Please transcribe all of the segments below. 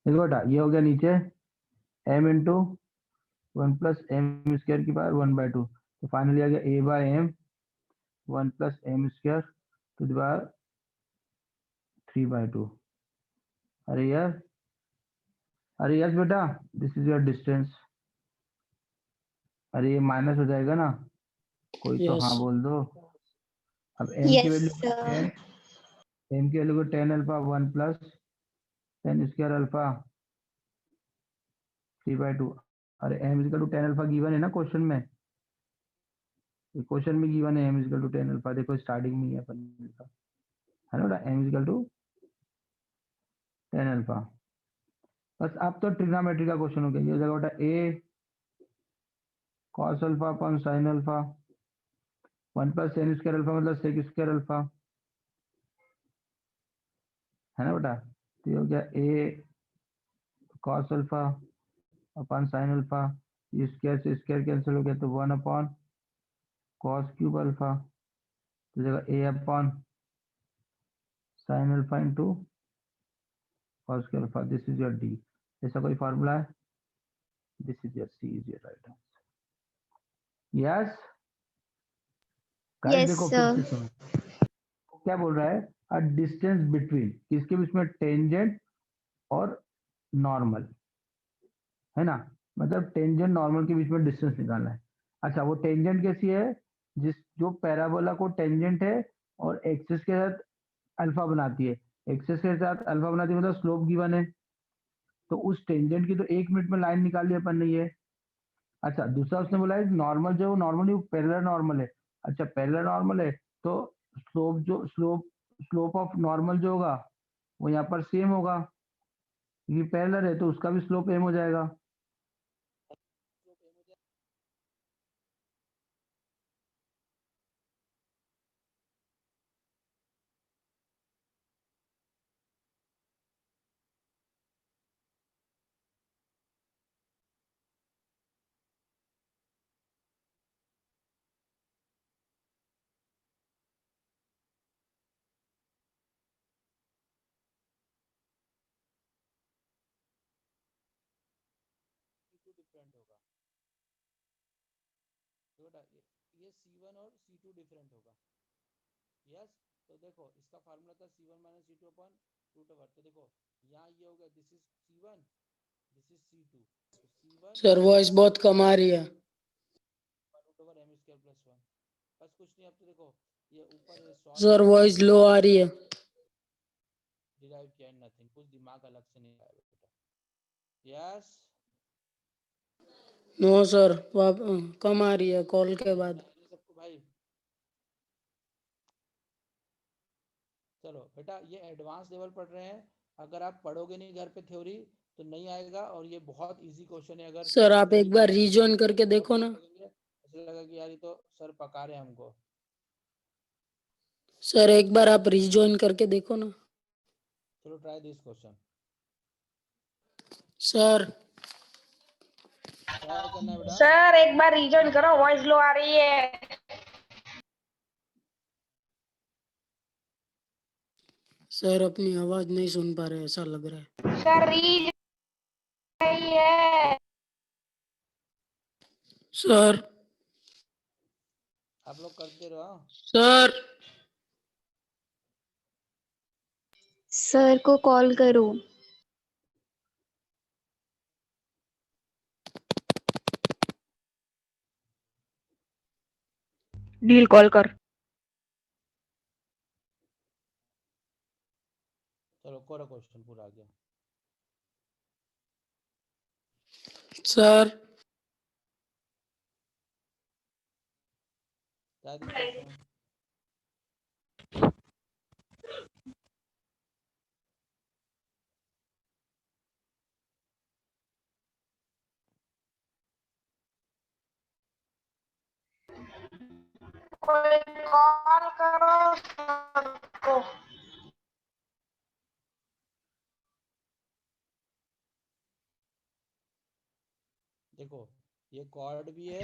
देखो बेटा ये हो गया नीचे m इंटू 1 + m² की पावर 1/2, तो फाइनली आ गया a/m 1 + m² to the power 3/2। अरे यस बेटा, दिस इज योर डिस्टेंस। अरे ये माइनस हो जाएगा ना, कोई तो हाँ यस बोल दो। अब m की Yes, वैल्यू sir. 10, m की वैल्यू को 10 अल्फा 1 + 10² अल्फा 3/2। अरे m = 10 अल्फा गिवन है ना क्वेश्चन में, क्वेश्चन में गिवन है m = 10 अल्फा, देखो स्टार्टिंग में ही है अपन का, है ना बेटा, m = 10 अल्फा। बस अब तो ट्रिग्नोमेट्री का क्वेश्चन हो गया, ये हो जाएगा बेटा a cos alpha upon sin alpha 1 + sin² alpha मतलब sec² अल्फा, है ना बेटा। तो ये हो गया a cos alpha upon sin alpha, ये स्क्वायर से स्क्वायर कैंसिल हो गया तो 1 cos क्यूब अल्फा, तो जगह a upon sin alpha into cos cube alpha, this is your d। ऐसा कोई फार्मूला है, this is your c is your right answer. Yes guys, Yes, देखो फिर से sir. सुनो क्या बोल रहा है, अ डिस्टेंस बिटवीन, किसके बीच में, टेंजेंट और नॉर्मल, है ना, मतलब टेंजेंट नॉर्मल के बीच में डिस्टेंस निकालना है। अच्छा वो टेंजेंट कैसी है, जो पैराबोला को टेंजेंट है और एक्सिस के साथ अल्फा बनाती है, एक्सिस के साथ अल्फा बनाती है मतलब स्लोप गिवन है, तो उस टेंजेंट की तो 1 मिनट में लाइन निकाल ली अपन ने ये। अच्छा दूसरा उसने बोला है नॉर्मल जो नॉर्मली पैरेलल नॉर्मल है। अच्छा पैरेलल नॉर्मल है तो स्लोप ऑफ नॉर्मल जो होगा वो यहाँ पर सेम होगा, क्योंकि पैरेलल है तो उसका भी स्लोप एम हो जाएगा। डिफरेंट होगा, तो बेटा ये C1 और C2 डिफरेंट होगा। यस तो देखो इसका फार्मूला था C1 - C2 अपन √, तो देखो यहाँ ये हो गया, this is C1 this is C2, तो C1 सर वॉइस बहुत कम आ रही है। √m² + 1, बस कुछ नहीं। अब तो देखो ये ऊपर सर वॉइस लो आ रही है। डिराइव किया नथिंग, कुछ दिमाग अलग से नहीं आया बेटा। यस नो सर कम आ रही है कॉल के बाद। सबको भाई चलो बेटा ये एडवांस लेवल पढ़ रहे हैं, अगर आप पढ़ोगे नहीं घर पे थ्योरी तो नहीं आएगा, और ये बहुत इजी क्वेश्चन है। अगर सर आप थ्योरी एक बार नहीं रिजॉइन करके देखो ना। ऐसा लगा कि यार ये तो सर पका रहे हैं हमको। सर एक बार आप रिजॉइन करके देखो ना। चलो try this question. Sir try करना है बेटा। सर एक बार रीजन करो, वॉइस लो आ रही है। सर अपनी आवाज नहीं सुन पा रहे ऐसा लग रहा है। सर रीज रही है। सर आप लोग करते रहो। सर सर को कॉल करो। नील कॉल कर। चलो करो क्वेश्चन पूरा आ गया। Sir try this question. कोई कॉल करो सबको। देखो ये कॉर्ड भी है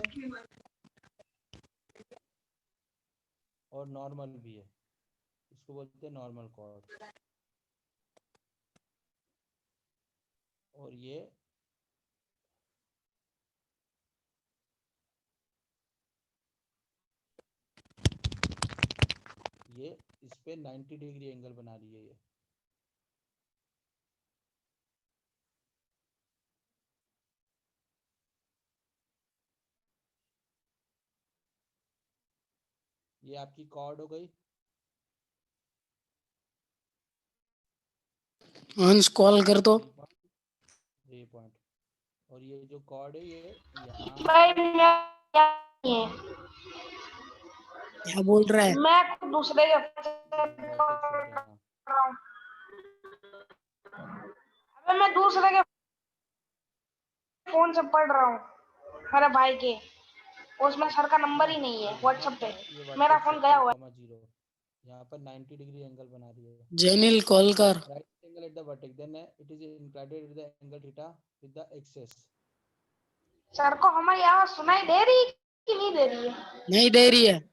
और नॉर्मल भी है, इसको बोलते हैं नॉर्मल कॉर्ड। और ये इस पे 90 डिग्री एंगल बना रही है ये आपकी कॉर्ड हो गई। हंस कॉल कर दो। 3 पॉइंट और ये जो कॉर्ड है ये यहाँ भाई पे क्या बोल रहा है? मैं दूसरे के वर्टेक्स हो गया। हाँ रहा हूँ। अबे मैं दूसरे के फोन से पढ़ रहा हूँ, मेरे भाई के। उसमें सर का नंबर ही नहीं है तो यहाँ व्हाट्सएप पे। पे ये मेरा वर्टेक्स फोन है गया हुआ 2,0 यहाँ पर 90 डिग्री एंगल बना रही है। जेनिल कॉल कर। Right angle at the vertex, then it is inclined with the angle theta with the axis. है। सर को हमारी आवाज सुनाई दे रही है कि नहीं दे रही है? नहीं दे रही है।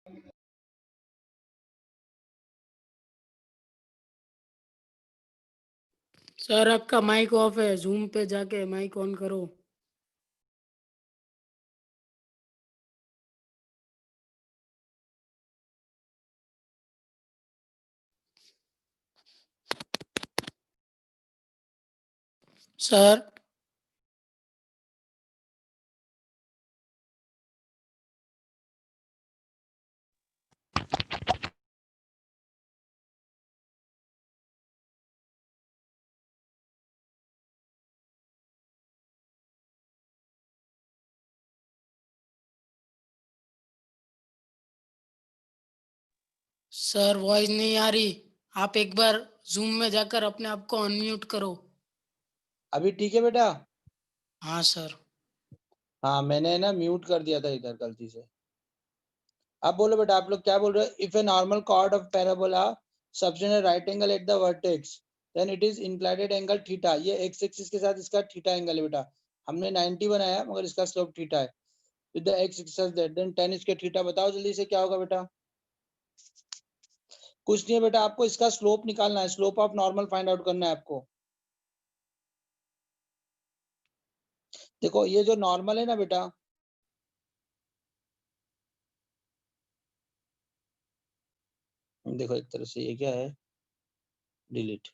अरे यार सर आपका माइक ऑफ है, जूम पे जाके माइक ऑन करो। सर सर वॉइस नहीं आ रही। आप एक बार जूम में जाकर अपने आप को अनम्यूट करो। अभी ठीक है बेटा। हाँ सर। हाँ मैंने ना म्यूट कर दिया था इधर गलती से। अब बोलो बेटा आप लोग क्या बोल रहे हो? If a normal chord of parabola subtend right angle at the vertex then it is inclined angle theta. ये एक्स एक्सिस के साथ इसका थीटा एंगल है बेटा। हमने 90 बनाया मगर इसका स्लोप थीटा है with the x axis that then tan इसके थीटा। बताओ जल्दी से क्या होगा बेटा? कुछ नहीं है बेटा, आपको इसका स्लोप निकालना है, slope of normal find out करना है आपको। देखो ये जो नॉर्मल है ना बेटा, देखो एक तरह से ये क्या है, डिलीट।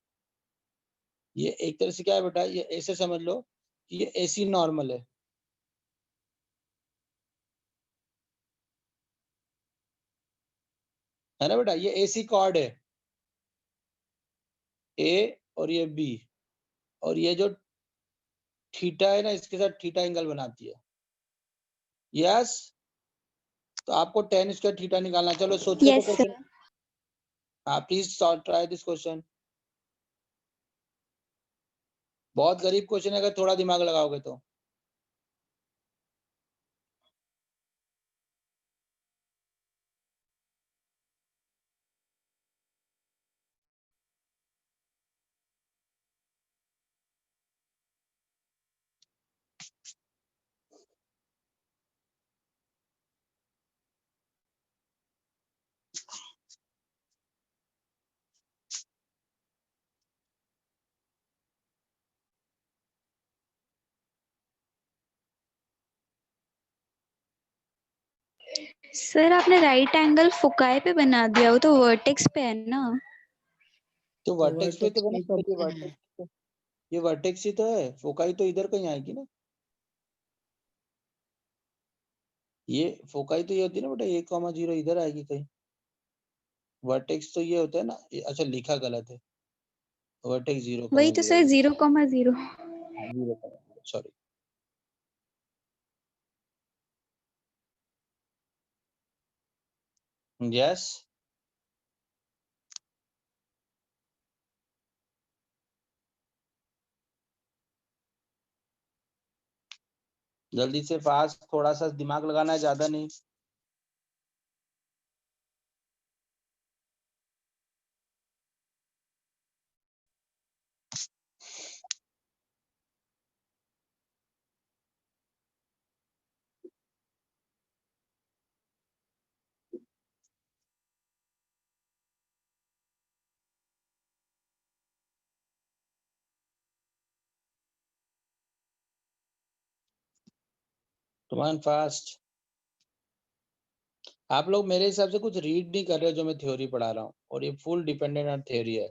ये एक तरह से क्या है बेटा, ये ऐसे समझ लो कि ये एसी नॉर्मल है ना बेटा? ये एसी कॉर्ड है ए और ये बी, और ये जो थीटा है ना इसके साथ थीटा एंगल बनाती है। यस, तो आपको tan स्क्वायर थीटा निकालना। चलो सोचो तो यस सर। क्वेश्चन। हाँ प्लीज ट्राई दिस क्वेश्चन। बहुत गरीब क्वेश्चन है अगर थोड़ा दिमाग लगाओगे तो। सर आपने राइट एंगल फोकाई पे बना दिया, वो तो वर्टेक्स पे है ना। तो तो वर्टेक्स पे तो वर्टेक्स बना, पे तो ये बना है। वर्टेक्स, ये वर्टेक्स ही तो है, फोकाई तो इधर कहीं आएगी ना। ये फोकाई तो ये होती है ना बेटा, 1,0 इधर आएगी कहीं। वर्टेक्स तो ये होता है ना, अच्छा लिखा गलत है, वर्टेक्स 0,0 वही तो सर, 0,0। 0, सॉरी। यस, जल्दी से फास्ट, थोड़ा सा दिमाग लगाना है, ज्यादा नहीं। Come on fast. आप लोग मेरे हिसाब से कुछ रीड नहीं कर रहे हो जो मैं थ्योरी पढ़ा रहा हूँ, और ये फुल डिपेंडेंट ऑन थ्योरी है।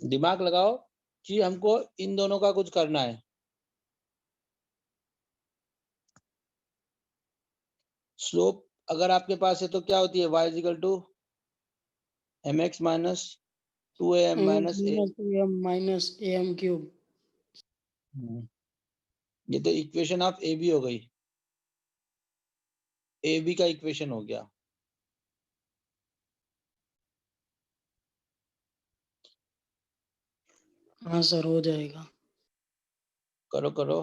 दिमाग लगाओ कि हमको इन दोनों का कुछ करना है। स्लोप अगर आपके पास है तो क्या होती है, y is equal to mx minus 2am minus a। Minus am cube. ये तो इक्वेशन ऑफ ए बी हो गई, ए बी का इक्वेशन हो गया। हाँ सर, हो जाएगा। करो करो।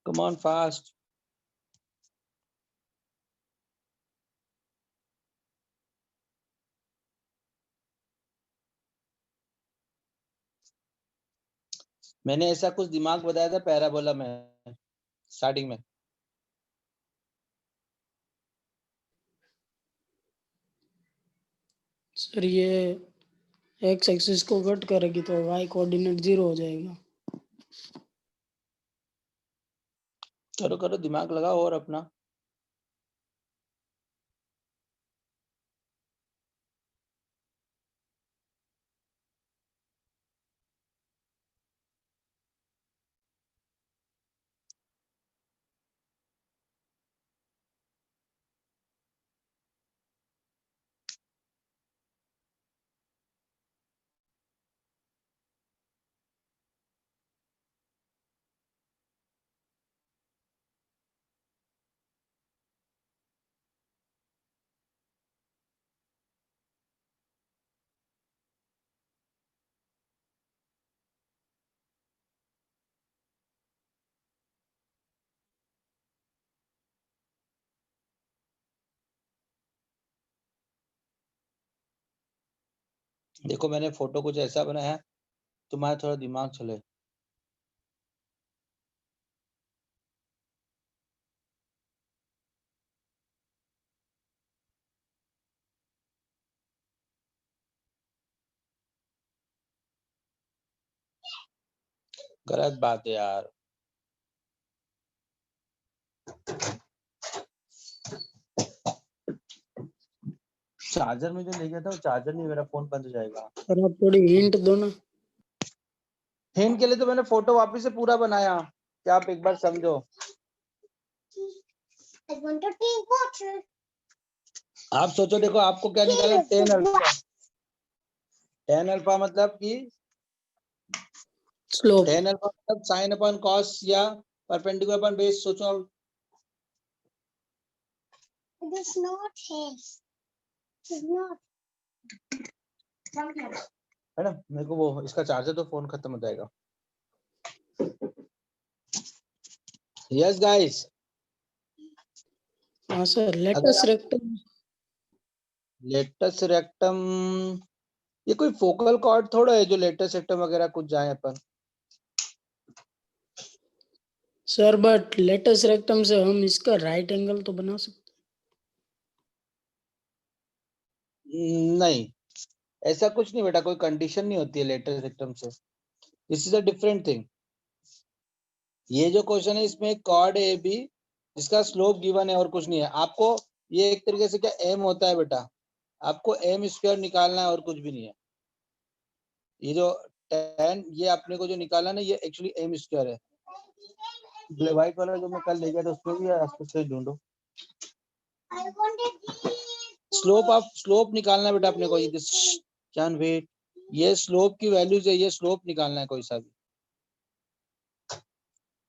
Come on fast. मैंने ऐसा कुछ दिमाग बताया था पैराबोला में स्टार्टिंग में। सर ये एक्स एक्सिस को कट करेगी तो वाई कोऑर्डिनेट 0 हो जाएगा। करो करो, दिमाग लगाओ और अपना। देखो मैंने फोटो कुछ ऐसा बनाया है, तुम्हारा थोड़ा दिमाग चले। गलत बात है यार। चार्जर में जो ले गया था वो चार्जर नहीं, मेरा फोन बंद हो जाएगा। सर आप थोड़ी हिंट दो ना। हिंट के लिए तो मैंने फोटो वापस से पूरा बनाया, क्या आप एक बार समझो। आप सोचो, देखो आपको क्या निकाला, टेन अल्फा। टेन अल्फा मतलब कि स्लोप। टेन अल्फा मतलब साइन अपॉन कॉस या परपेंडिकुलर अपॉन बेस। सोचो अब। It is not his. It is not. है ना, मेरे को वो इसका चार्जर तो फोन खत्म हो जाएगा। Yes guys. हाँ sir, latus rectum. Latus rectum ये कोई फोकल कॉर्ड थोड़ा है जो लेटस रेक्टम वगैरह कुछ जाए अपन। सर बट लेटस रेक्टम से हम इसका राइट एंगल तो बना सकते। नहीं, ऐसा कुछ नहीं बेटा, कोई कंडीशन नहीं होती है लेटस रेक्टम से। This is a different thing. ये जो क्वेश्चन है इसमें एक कॉर्ड है बी जिसका स्लोप गिवन है और कुछ नहीं है। आपको ये एक तरीके से क्या एम होता है बेटा, आपको एम स्क्वायर निकालना है और कुछ भी नहीं है। ये जो 10 ये अपने को जो निकाला ना, ये एक्चुअली एम स्क्वायर है। व्हाइट वाला जो मैं कल ले गया था उसमें भी आसपास से ढूंढो। स्लोप निकालना है बेटा अपने को। ये कैन वेट, ये स्लोप की वैल्यूज है, ये स्लोप निकालना है कोई सा भी।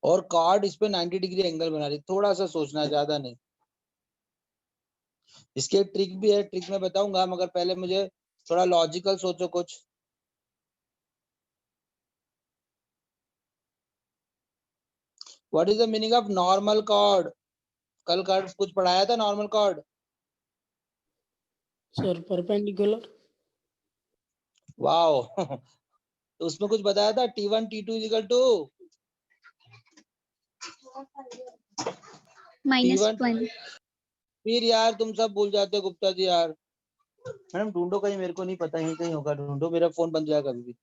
और कार्ड इस पे 90 डिग्री एंगल बना रही, थोड़ा सा सोचना है, ज्यादा नहीं। इसकी एक ट्रिक भी है, ट्रिक मैं बताऊंगा, मगर पहले मुझे थोड़ा लॉजिकल सोचो कुछ। What is the meaning of normal cord? कल कार्ड कुछ पढ़ाया था normal cord? Sir perpendicular. Wow तो उसमें कुछ बताया था T1 T2 इक्वल टू -1। फिर यार तुम सब भूल जाते हो गुप्ता जी यार। मैडम ढूंढो कहीं, मेरे को नहीं पता, यहीं कहीं होगा, ढूंढो, मेरा फोन बंद जाएगा कभी भी।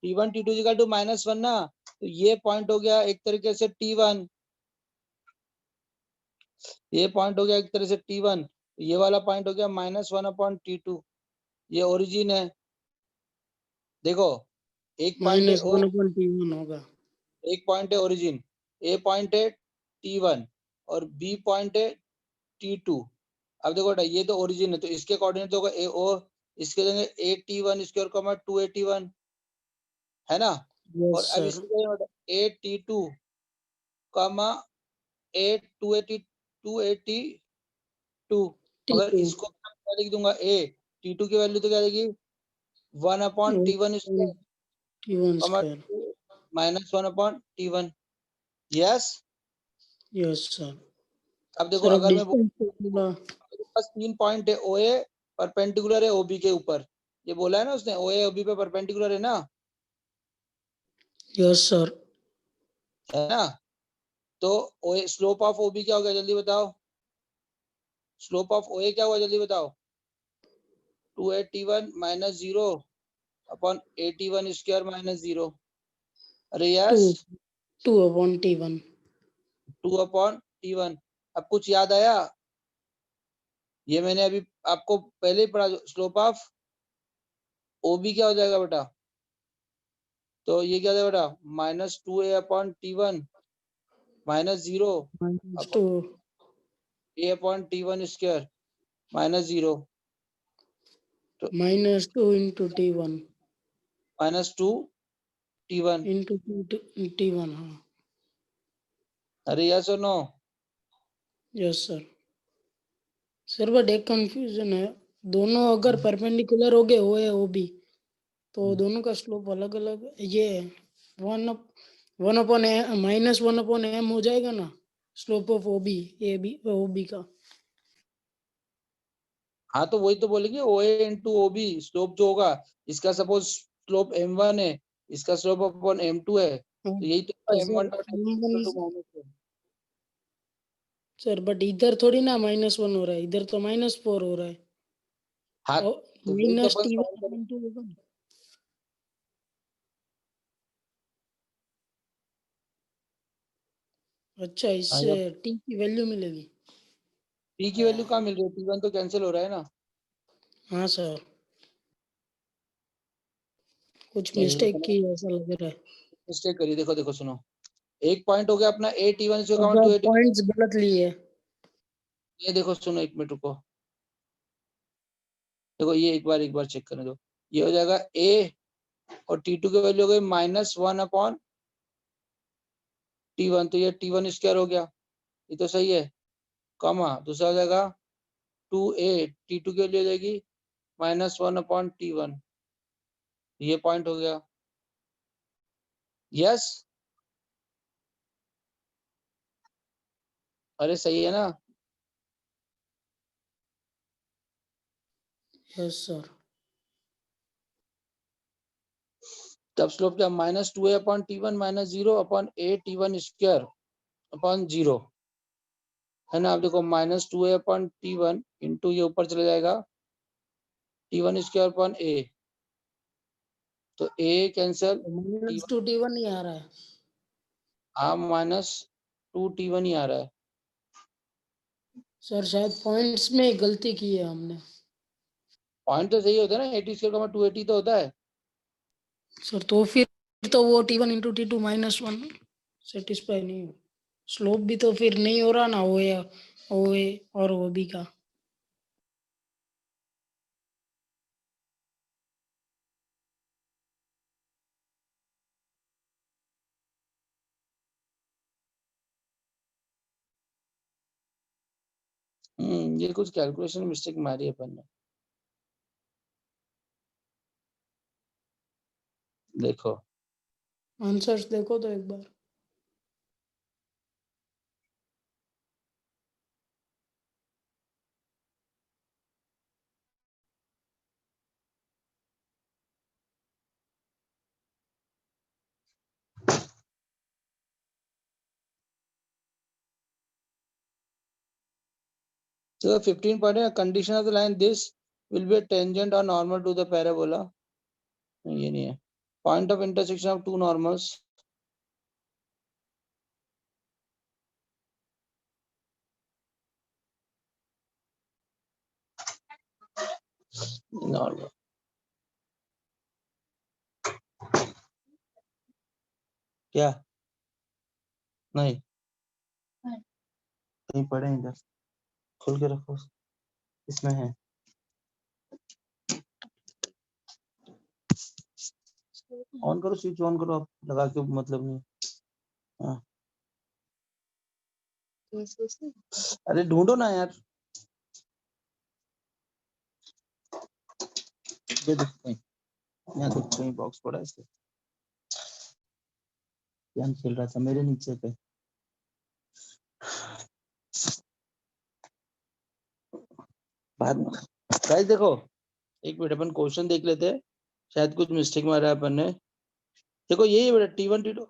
T1 T2 इक्वल टू -1 ना, तो ये पॉइंट हो गया एक तरीके से T1, ये पॉइंट हो गया एक तरह से T1, ये वाला पॉइंट हो गया -1/T2, ये ओरिजिन है। देखो एक पॉइंट है O, -1/T1 होगा। एक पॉइंट है ओरिजिन, ए पॉइंट है T1 और बी पॉइंट है T2। अब देखो बेटा ये तो ओरिजिन है, तो इसके कोऑर्डिनेट होगा AO, इसके देंगे AT1 स्क्वायर कॉमा 2AT1, है ना। और यस अब सर। इसके देंगे बेटा AT2 कॉमा A2AT2, मगर T2 इसको मैं क्या लिख दूंगा, A T2 की वैल्यू तो क्या देगी 1/T1 square T1 comma square. -1/T1। Yes. Yes sir. अब देखो सर अब अगर मैं डिस्टेंस बोला। मेरे पास 3 पॉइंट है, OA परपेंडिकुलर है OB के ऊपर, ये बोला है ना उसने, OA OB पे परपेंडिकुलर है ना, यस सर। है ना। तो OA स्लोप ऑफ OB क्या हो गया जल्दी बताओ, स्लोप ऑफ OA क्या हुआ जल्दी बताओ, 2AT1 -0 अपॉन AT1 स्क्वायर -0। अरे यस, 2/T1। 2/T1। अब कुछ याद आया? ये मैंने अभी आपको पहले ही पढ़ा, स्लोप ऑफ OB क्या हो जाएगा बेटा, तो ये क्या हो जाएगा बेटा -2A/T1 -0 -2 A/T1 स्क्वायर -0, तो -2 into T1 -2T1। into T1। हाँ अरे यस और no? Yes sir. Sir but एक कंफ्यूजन है, दोनों अगर परपेंडिकुलर हो गए ओ ए ओ बी तो दोनों का स्लोप अलग अलग, ये 1/(-1/m) हो जाएगा ना slope of O B A B O B का। हाँ तो वही तो बोलेंगे OA इंटू OB स्लोप जो होगा, इसका सपोज स्लोप M1 है, इसका स्लोप अपॉन M2 है, हाँ, तो यही तो sir M1 dot M1 -1। Sir but इधर थोड़ी ना -1 हो रहा है, इधर तो -4 हो रहा है। हाँ और तो वही तो अपन सॉल्व -T1 करें। into होगा ना। अच्छा हाँ इससे टी की वैल्यू मिलेगी। T की वैल्यू कहाँ मिल रही है, T1 तो कैंसिल हो रहा है ना। हाँ सर कुछ नहीं मिस्टेक देखो, की ऐसा लग रहा है। मिस्टेक करी, देखो देखो सुनो, एक पॉइंट हो गया अपना AT1 इसको काउंट अगर 2AT1। पॉइंट्स गलत लिए। ये देखो सुनो, एक मिनट रुको, देखो ये एक बार चेक करने दो, ये हो जाएगा A और T2 की वैल्यू हो गई -1/T1, तो ये T1 स्क्वायर हो गया, ये तो सही है, कॉमा दूसरा हो जाएगा 2A, T2 की वैल्यू हो जाएगी -1/T1, ये पॉइंट हो गया। यस, अरे सही है ना। Yes sir. तब स्लोप क्या -2A/T1 -0/A T1 square upon 0, है ना। आप देखो -2A/T1 इंटू ये ऊपर चले जाएगा T1 स्क्वायर अपॉन A, तो A कैंसल, T1 -2T1 ही आ रहा है। हाँ -2T1 ही आ रहा है। सर शायद पॉइंट्स में गलती की है हमने। पॉइंट तो सही होता है ना, 80 स्क्वायर 280 तो होता है। सर तो फिर तो वो T1 into T2 -1 सेटिस्फाई नहीं हो। स्लोप भी तो फिर नहीं हो रहा ना OA और OB का। ये कुछ कैलकुलेशन मिस्टेक मारी है अपन ने। देखो आंसर्स देखो तो एक बार। so 15 point है, condition of the line this will be a tangent or normal to the parabola। ये नहीं है। point of intersection of two normals। normal क्या नहीं कहीं पढ़े इधर खोल के रखो इसमें है। ऑन करो स्विच ऑन करो आप लगा के मतलब नहीं। हाँ अरे ढूंढो ना यार ये देखो कहीं यहाँ तो कहीं बॉक्स पड़ा है इससे गेम खेल रहा था मेरे नीचे पे। बाद में गाइस देखो एक मिनट अपन क्वेश्चन देख लेते हैं शायद कुछ मिस्टेक मारा है अपन ने। देखो यही है बेटा T1 T2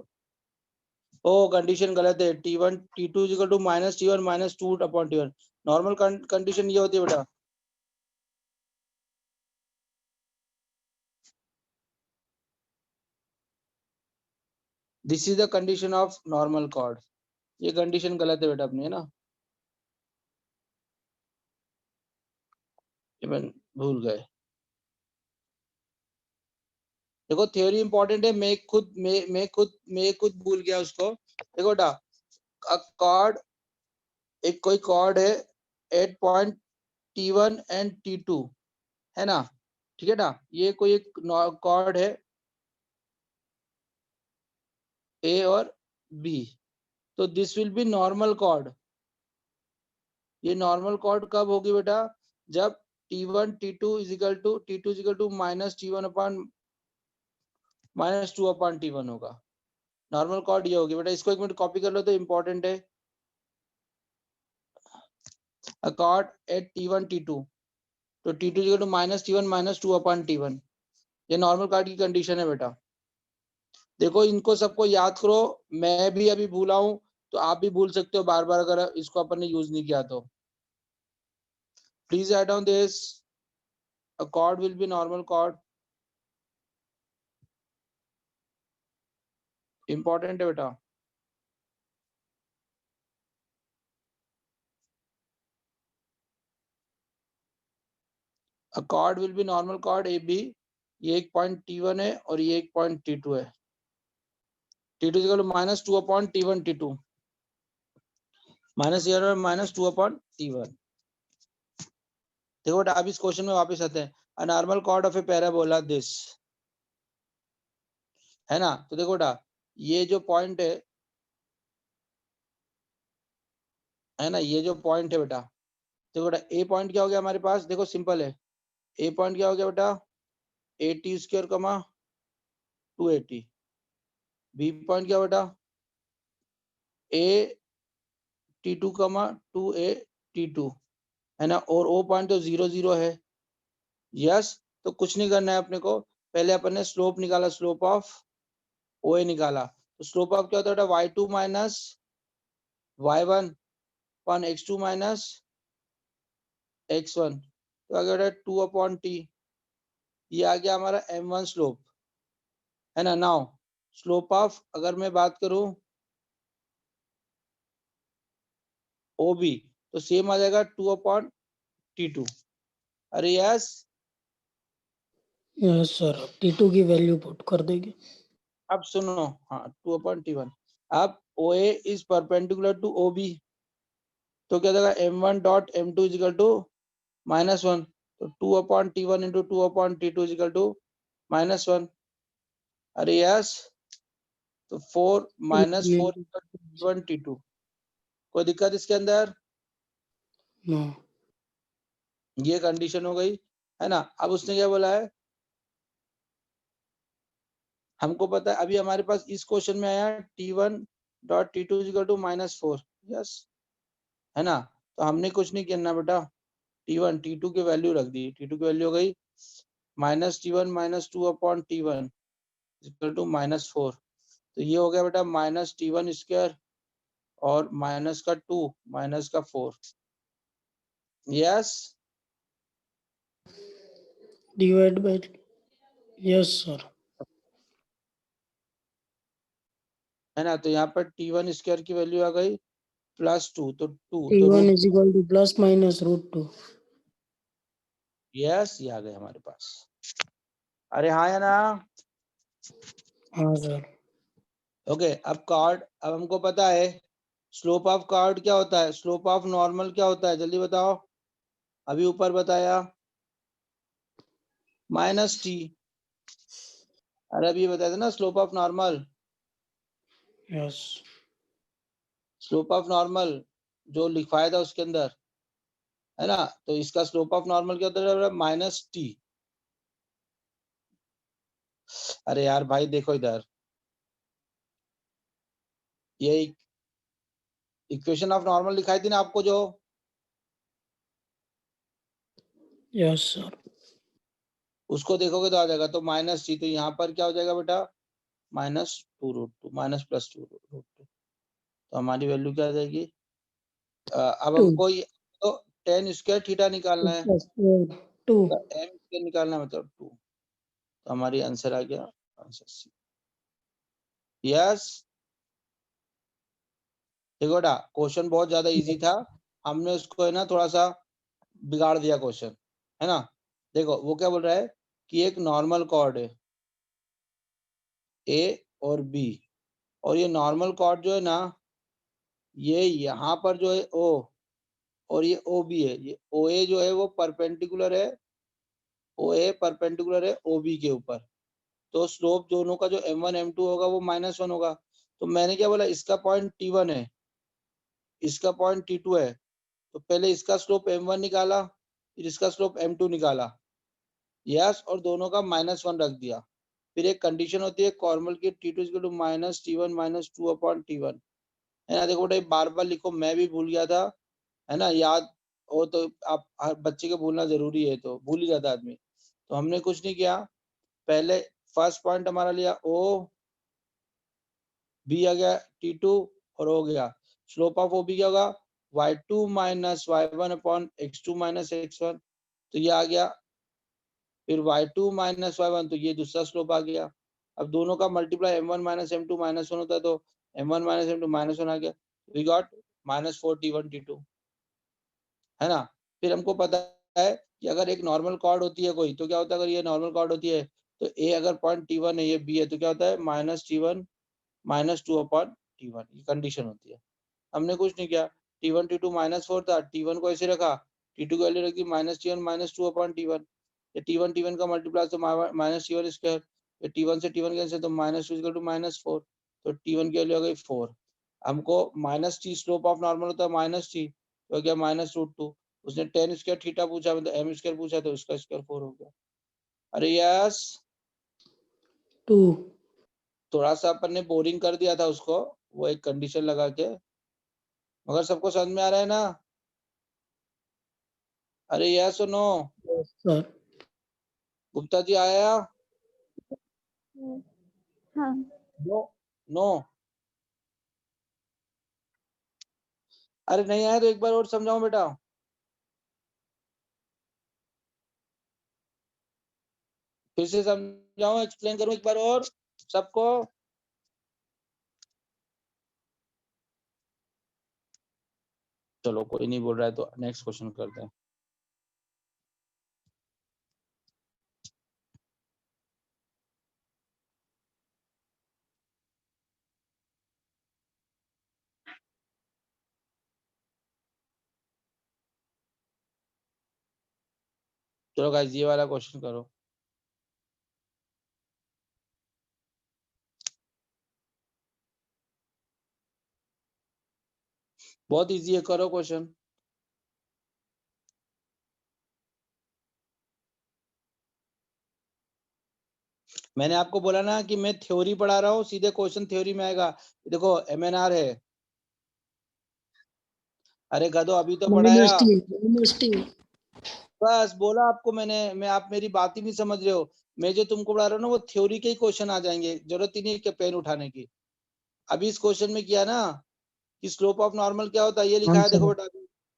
ओ कंडीशन गलत है। T1 T2 equal to minus T1 minus 2 upon T1 normal condition ये होती है बेटा। This is the condition of normal chord. ये कंडीशन गलत है बेटा अपनी है ना अपन भूल गए। देखो थ्योरी इंपॉर्टेंट है मैं खुद भूल गया उसको। देखो बेटा कॉर्ड एक कोई कॉर्ड है eight point T1 and T2 है ना ठीक है ना। ये कोई एक कॉर्ड है A और B तो this will be normal chord. ये नॉर्मल कॉर्ड कब होगी बेटा जब T1 T2 is equal to minus T1 upon minus 2 upon T1 होगा। नॉर्मल कॉर्ड ये होगी बेटा। इसको एक मिनट कॉपी कर लो तो इंपॉर्टेंट है। A chord at T1 T2 तो T2 equal to minus T1 minus 2 upon T1 ये नॉर्मल कॉर्ड की कंडीशन है बेटा। देखो इनको सबको याद करो मैं भी अभी भूला हूं तो आप भी भूल सकते हो बार बार अगर इसको अपन ने यूज नहीं किया तो। Please write down this a chord will be normal chord important है बेटा। a chord will be normal chord AB ये एक पॉइंट T1 है और ये एक पॉइंट T2 है। T2 equal to minus 2 upon T1 T2 minus minus 2 upon T1। देखो बेटा अब इस क्वेश्चन में वापस आते हैं। a normal chord of a parabola this है ना। तो देखो बेटा ये जो पॉइंट है ना ये जो पॉइंट है बेटा देखो बेटा ए पॉइंट क्या हो गया हमारे पास। देखो सिंपल है ए पॉइंट क्या हो गया बेटा 80 स्क्वायर कमा 280। बी पॉइंट क्या बेटा ए T2 कमा 2A T2 है ना। और ओ पॉइंट तो 0 0 है। यस तो कुछ नहीं करना है अपने को। पहले अपन ने स्लोप निकाला स्लोप ऑफ OA निकाला तो स्लोप ऑफ क्या होता है बेटा y2 minus y1 upon x2 minus x1 तो आ गया बेटा 2 अपॉन t। ये आ गया हमारा m1 स्लोप है ना। नाउ स्लोप ऑफ अगर मैं बात करूं OB तो सेम आ जाएगा 2 अपॉन T2। अरे यस यस सर T2 की वैल्यू पुट कर देंगे। अब सुनो हाँ 2 अपॉन T1। अब OA is perpendicular to OB, तो क्या देगा M1 dot M2 is equal to -1, तो 2/T1 into 2/T2 is equal to -1। अरे यस, तो 4 -4 T1 T2, कोई दिक्कत इसके अंदर? नो। ये कंडीशन हो गई है ना। अब उसने क्या बोला है, हमको पता है अभी हमारे पास इस क्वेश्चन में आया T1 dot T2 is equal to -4, yes है ना। तो हमने कुछ नहीं करना बेटा, T1 T2 की वैल्यू रख दी, T2 की वैल्यू हो गई -T1 -2/T1 इक्वल टू -4, तो ये हो गया बेटा -T1 स्क्वायर और माइनस का 2 माइनस का 4, yes divide by, yes sir. है ना। तो यहाँ पर T1 स्क्वायर की वैल्यू आ गई +2, तो 2 तो T1 root, is equal to plus minus √2। Yes ये आ गए हमारे पास। अरे हाँ या ना? हाँ सर। ओके, अब कार्ड, अब हमको पता है स्लोप ऑफ कार्ड क्या होता है, स्लोप ऑफ नॉर्मल क्या होता है, जल्दी बताओ। अभी ऊपर बताया -T, अरे अभी बताया था ना slope of normal, yes. Slope of normal जो लिखवाया था उसके अंदर, है ना। तो इसका स्लोप ऑफ नॉर्मल क्या होता है, -T। अरे यार भाई देखो इधर, ये इक्वेशन ऑफ नॉर्मल दिखाई थी ना आपको जो, यस सर। उसको देखोगे तो आ जाएगा, तो -T, तो यहाँ पर क्या हो जाएगा बेटा -2√2 -+2√2, तो हमारी वैल्यू क्या आ जाएगी। अब 2 हमको ये तो tan स्क्वायर थीटा निकालना है, प्लस 2। तो m स्क्वायर निकालना है, मतलब 2, तो हमारी आंसर आ गया, आंसर सी, यस। देखो बेटा क्वेश्चन बहुत ज्यादा इजी था, हमने उसको है ना थोड़ा सा बिगाड़ दिया क्वेश्चन, है ना। देखो वो क्या बोल रहा है कि एक नॉर्मल कॉर्ड है ए और बी, और ये नॉर्मल कॉर्ड जो है ना, ये यहाँ पर जो है ओ, और ये ओ बी है, ये ओ ए जो है वो परपेंडिकुलर है, ओ ए परपेंडिकुलर है ओ बी के ऊपर, तो स्लोप दोनों का जो m1 m2 होगा वो -1 होगा। तो मैंने क्या बोला, इसका पॉइंट T1 है, इसका पॉइंट T2 है, तो पहले इसका स्लोप m1 निकाला, फिर इसका स्लोप m2 निकाला, यस, और दोनों का -1 रख दिया। फिर एक कंडीशन होती है कॉर्मल की, T2 -T1 -2/T1, है ना। देखो बेटा बार बार लिखो, मैं भी भूल गया था, है ना, याद हो तो आप, हर बच्चे को भूलना जरूरी है, तो भूल ही जाता आदमी। तो हमने कुछ नहीं किया, पहले फर्स्ट पॉइंट हमारा लिया ओ, बी आ गया T2, और हो गया स्लोप ऑफ ओ बी क्या होगा, y2 - y1/x2 - x1, तो ये आ गया। फिर y2 - y1, तो ये दूसरा स्लोप आ गया। अब दोनों का मल्टीप्लाई m1 - m2 -1 होता है, तो m1 - m2 -1 आ गया, वी गॉट -4 T1 T2, है ना। फिर हमको पता है कि अगर एक नॉर्मल कॉर्ड होती है कोई, तो क्या होता है, अगर ये नॉर्मल कॉर्ड होती है तो ए अगर पॉइंट T1 है, ये बी है, तो क्या होता है -T1 -2/T1, ये कंडीशन होती है। हमने कुछ नहीं किया, T1 T2 -4 था, T1 को ऐसे रखा, T2 की वैल्यू रखी -T1 -2/T1, ये T1 T1 का मल्टीप्लाई तो -T1 स्क्वायर, ये T1 से T1 कैंसिल, तो -2 = -4, तो T1 की वैल्यू आ गई 4। हमको -T स्लोप ऑफ नॉर्मल होता है -T, तो क्या -√2, उसने tan स्क्वायर थीटा पूछा, मतलब m स्क्वायर पूछा, तो उसका स्क्वायर 4 हो गया। अरे यस, 2। थोड़ा सा अपन ने बोरिंग कर दिया था उसको, वो एक कंडीशन लगा के, मगर सबको समझ में आ रहा है ना। अरे यस और no, yes sir. Gupta ji आया, हाँ। नो नो, अरे नहीं आया तो एक बार और समझाऊं बेटा, फिर से समझाऊं, एक्सप्लेन करूं एक बार और सबको। चलो कोई नहीं बोल रहा है तो नेक्स्ट क्वेश्चन करते हैं। चलो गाइस ये वाला क्वेश्चन करो। बहुत इजी है, करो क्वेश्चन। मैंने आपको बोला ना कि मैं थ्योरी पढ़ा रहा हूँ, सीधे क्वेश्चन थ्योरी में आएगा। देखो MNR है। अरे गधो अभी तो पढ़ाया। बस बोला आपको मैंने, आप मेरी बात ही नहीं समझ रहे हो। मैं जो तुमको पढ़ा रहा हूँ ना वो थ्योरी के ही क्वेश्चन आ जाएंगे, जरूरत ही नहीं है पेन उठाने की। अभी इस क्वेश्चन में किया ना कि स्लोप ऑफ नॉर्मल क्या होता है, ये लिखा है देखो बेटा,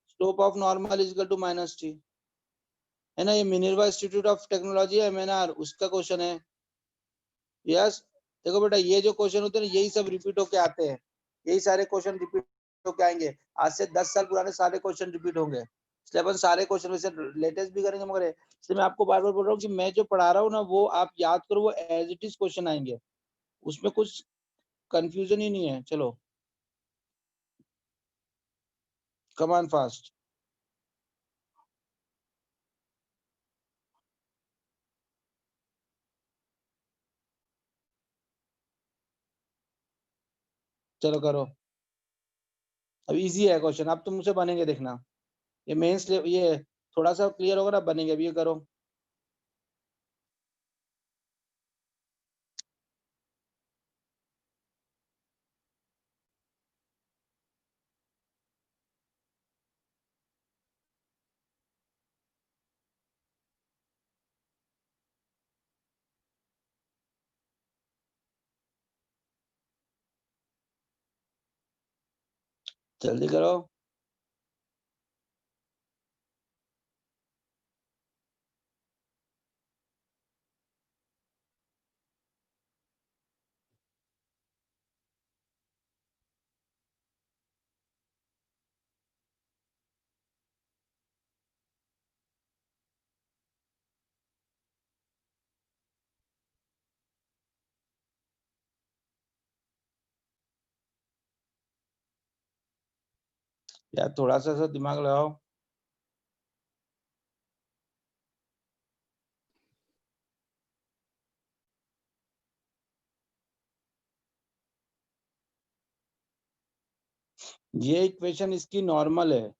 slope of normal is equal to -t, है ना। ये मिनर्वा इंस्टीट्यूट ऑफ टेक्नोलॉजी है MNR, उसका क्वेश्चन है। यस, देखो बेटा ये जो क्वेश्चन होते हैं यही सब रिपीट होके आते हैं, यही सारे क्वेश्चन रिपीट होके आएंगे। आज से 10 साल पुराने सारे क्वेश्चन रिपीट होंगे, इसलिए अपन सारे क्वेश्चन वैसे लेटेस्ट भी करेंगे, मगर इसलिए मैं आपको बार बार बोल रहा हूँ कि मैं जो पढ़ा रहा हूँ ना वो आप याद करो, वो एज इट इज क्वेश्चन आएंगे, उसमें कुछ कंफ्यूजन ही नहीं है। चलो कम ऑन फास्ट। चलो करो, अब इजी है क्वेश्चन, अब तुमसे बनेंगे देखना। ये मेंस ये थोड़ा सा क्लियर होगा ना, बनेंगे। अब ये करो। जल्दी करो। यार थोड़ा सा दिमाग लगाओ। ये इक्वेशन इसकी नॉर्मल है।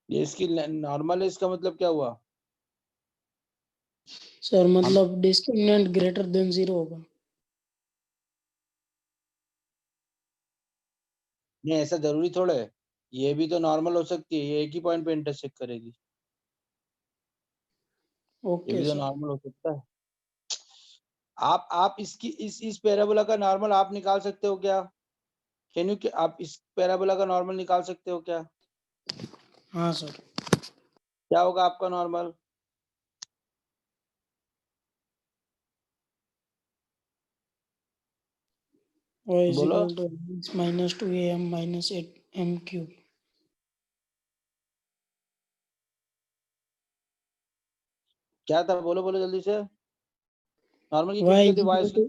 ये इसकी नॉर्मल है, इसका मतलब क्या हुआ? सर मतलब डिस्क्रिमिनेंट ग्रेटर देन 0 होगा। नहीं ऐसा जरूरी थोड़ा है, ये भी तो नॉर्मल हो सकती है, ये एक ही पॉइंट पे इंटरसेक्ट करेगी, ये ओके भी तो सर। नॉर्मल हो सकता है। आप इसकी इस पैराबोला का नॉर्मल आप निकाल सकते हो क्या? कैन यू, आप इस पैराबोला का नॉर्मल निकाल सकते हो क्या? हाँ सर। क्या होगा आपका नॉर्मल? y is बोलो equal to -2am minus 8m cube। क्या था, बोलो बोलो जल्दी से। नॉर्मल की क्या y निकलती is है? Y equal to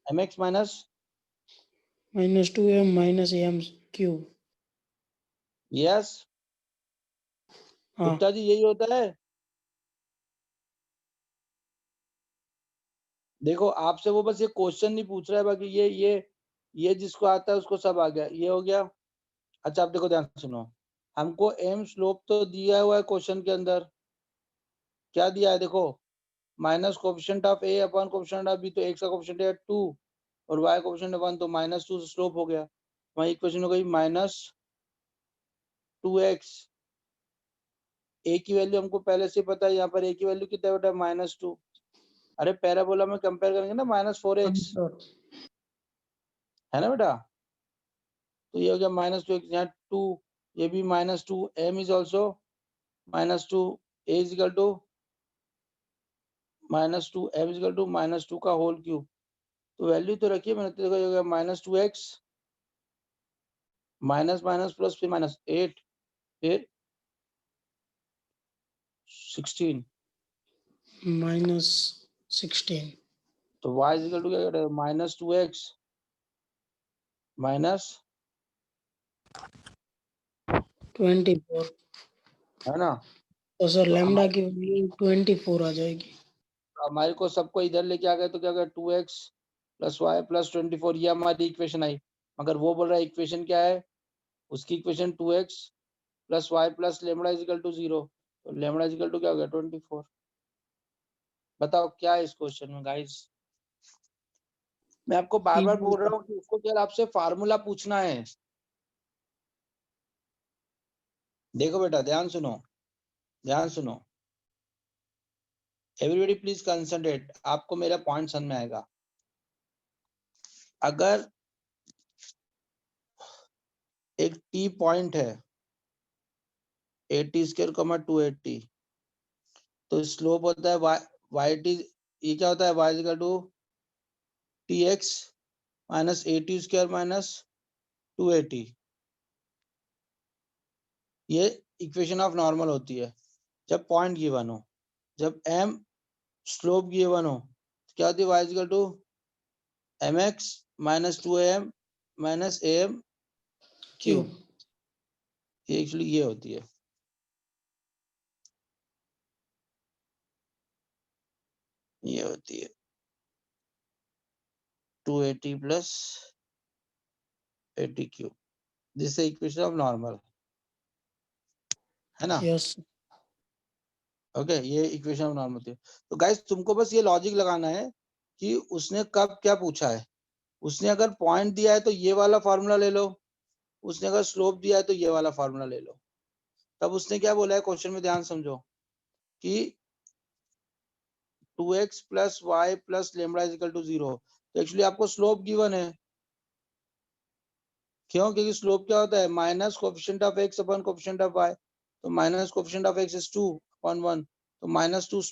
mx minus -2am minus am cube। Yes हाँ गुप्ता जी, यही होता है। देखो आपसे वो बस ये क्वेश्चन नहीं पूछ रहा है, बाकी ये जिसको आता है उसको सब आ गया, ये हो गया। अच्छा आप देखो ध्यान से सुनो, हमको एम स्लोप तो दिया हुआ है क्वेश्चन के अंदर, क्या दिया है देखो, minus coefficient of A upon coefficient of B, तो एक्स का कोफिशिएंट है 2 और वाई कोफिशिएंट 1, तो -2 स्लोप हो गया। वही इक्वेशन हो गई -2x। ए की वैल्यू हमको पहले से पता है, यहाँ पर ए की वैल्यू कितना बेटा, -2। अरे पैराबोला में कंपेयर करेंगे ना -4x, सर। है ना बेटा। तो ये हो गया -2x, यहाँ 2, ये भी -2, m is also -2, a is equal to -2, m is equal to -2 का होल क्यूब। तो वैल्यू तो रखिए मैंने, तो देखो ये हो गया -2x माइनस माइनस प्लस फिर -8, फिर 16 -16 तो y इज इक्वल टू क्या करेगा -2x माइनस 24 है ना। तो सर तो लैम्डा की वैल्यू 24 आ जाएगी। हमारे को सबको इधर लेके आ गए तो क्या गया 2x + y + 24 ये हमारी इक्वेशन आई। मगर वो बोल रहा है इक्वेशन क्या है उसकी equation 2x + y + lambda is equal to 0 तो लैम्डा इज इक्वल टू क्या हो गया 24। बताओ क्या है इस क्वेश्चन में गाइस। मैं आपको बार बार बोल रहा हूँ कि उसको केवल आपसे फार्मूला पूछना है। देखो बेटा ध्यान सुनो एवरीबॉडी प्लीज कंसंट्रेट आपको मेरा पॉइंट समझ में आएगा। अगर एक टी पॉइंट है 80² 280 तो स्लोप होता है वाई टी ये क्या होता है y इक्वल टू tx - 80² - 280 ये इक्वेशन ऑफ नॉर्मल होती है जब पॉइंट गिवन हो। जब m स्लोप गिवन हो तो क्या होती है y equal to mx - 2am - am cube. ये एक्चुअली ये होती है ये होती है 280 + 80 cube. This is equation of normal है ना। यस ओके ये इक्वेशन ऑफ नॉर्मल होती है। तो गाइस तुमको बस ये लॉजिक लगाना है कि उसने कब क्या पूछा है। उसने अगर पॉइंट दिया है तो ये वाला फार्मूला ले लो, उसने अगर स्लोप दिया है तो ये वाला फार्मूला ले लो। तब उसने क्या बोला है क्वेश्चन में ध्यान समझो कि 2x + y + lambda is equal to 0 तो एक्चुअली आपको स्लोप गिवन है। क्यों क्योंकि स्लोप क्या होता है minus coefficient of x upon coefficient of y तो minus coefficient of x is 2/1 तो -2